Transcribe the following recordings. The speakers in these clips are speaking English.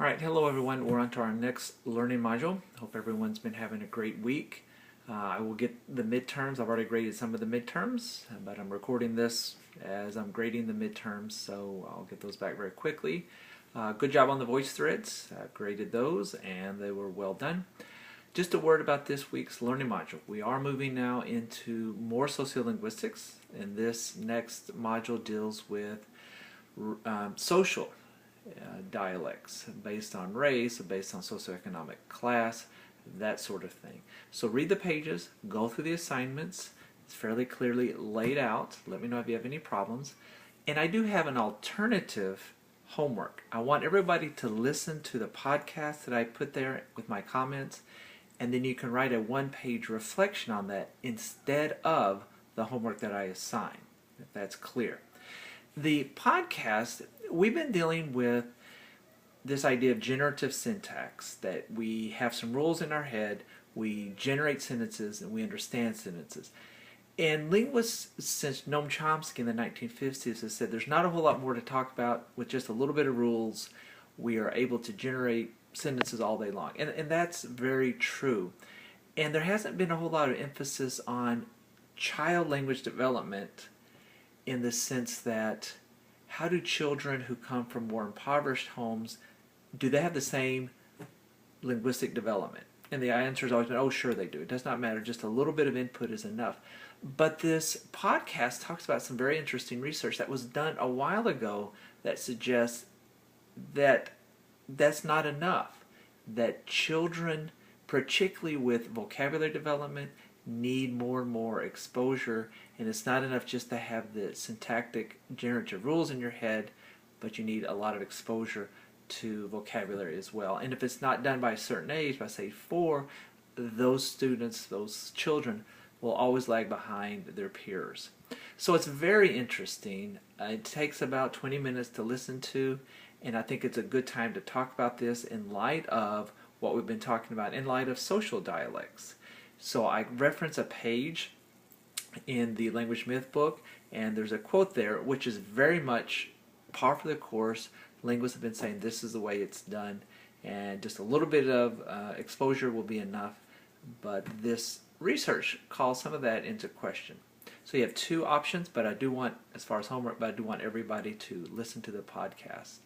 All right, hello everyone. We're on to our next learning module. Hope everyone's been having a great week. I will get the midterms. I've already graded some of the midterms, but I'm recording this as I'm grading the midterms, so I'll get those back very quickly. Good job on the voice threads. I graded those and they were well done. Just a word about this week's learning module. We are moving now into more sociolinguistics, and this next module deals with social dialects based on race, based on socioeconomic class, that sort of thing. So read the pages, go through the assignments. It's fairly clearly laid out. Let me know if you have any problems. And I do have an alternative homework. I want everybody to listen to the podcast that I put there with my comments, and then you can write a one-page reflection on that instead of the homework that I assign, if that's clear. The podcast, we've been dealing with this idea of generative syntax, that we have some rules in our head, we generate sentences, and we understand sentences. And linguists since Noam Chomsky in the 1950s has said there's not a whole lot more to talk about. With just a little bit of rules, we are able to generate sentences all day long. And that's very true. And there hasn't been a whole lot of emphasis on child language development, in the sense that how do children who come from more impoverished homes, do they have the same linguistic development? And the answer has always been, oh, sure they do. It does not matter. Just a little bit of input is enough. But this podcast talks about some very interesting research that was done a while ago that suggests that that's not enough, that children, particularly with vocabulary development, need more and more exposure, and it's not enough just to have the syntactic generative rules in your head, but you need a lot of exposure to vocabulary as well. And if it's not done by a certain age, by say 4, those students, those children, will always lag behind their peers. So it's very interesting. It takes about 20 minutes to listen to, and I think it's a good time to talk about this in light of what we've been talking about, in light of social dialects. So I reference a page in the Language Myth book, and there's a quote there which is very much par for the course. Linguists have been saying this is the way it's done, and just a little bit of exposure will be enough, but this research calls some of that into question. So you have 2 options, but I do want, as far as homework, but I do want everybody to listen to the podcast.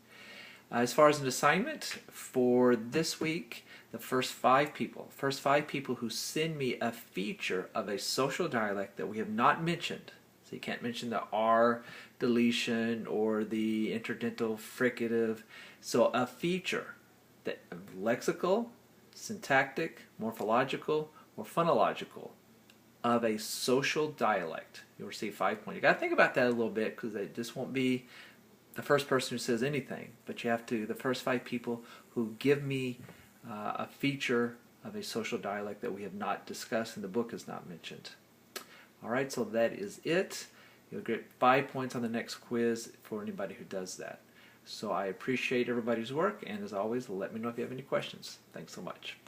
As far as an assignment for this week, the first 5 people who send me a feature of a social dialect that we have not mentioned, so you can't mention the R deletion or the interdental fricative, so a feature that lexical, syntactic, morphological, or phonological of a social dialect, you'll receive 5 points. You got to think about that a little bit, because this won't be the first person who says anything, but you have to, the first 5 people who give me a feature of a social dialect that we have not discussed and the book has not mentioned. Alright, so that is it. You'll get 5 points on the next quiz for anybody who does that. So I appreciate everybody's work, and as always, let me know if you have any questions. Thanks so much.